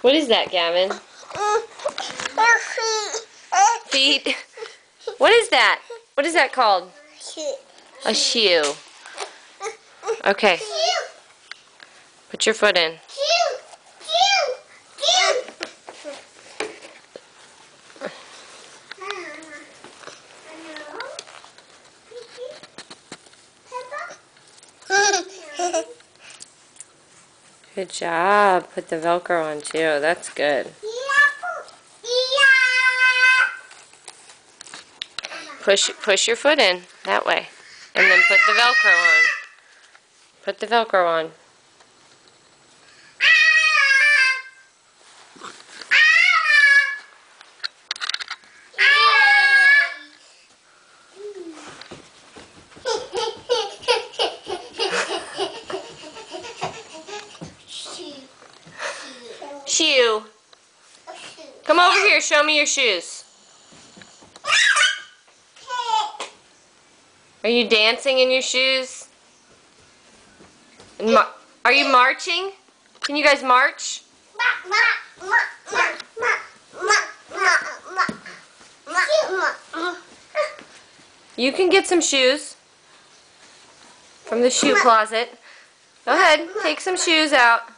What is that, Gavin? Feet. What is that? What is that called? A shoe. Okay. Put your foot in. Good job. Put the Velcro on too. That's good. Push your foot in that way, and then put the Velcro on. Put the Velcro on. Shoe. Come over here. Show me your shoes. Are you dancing in your shoes? Are you marching? Can you guys march? You can get some shoes from the shoe closet. Go ahead. Take some shoes out.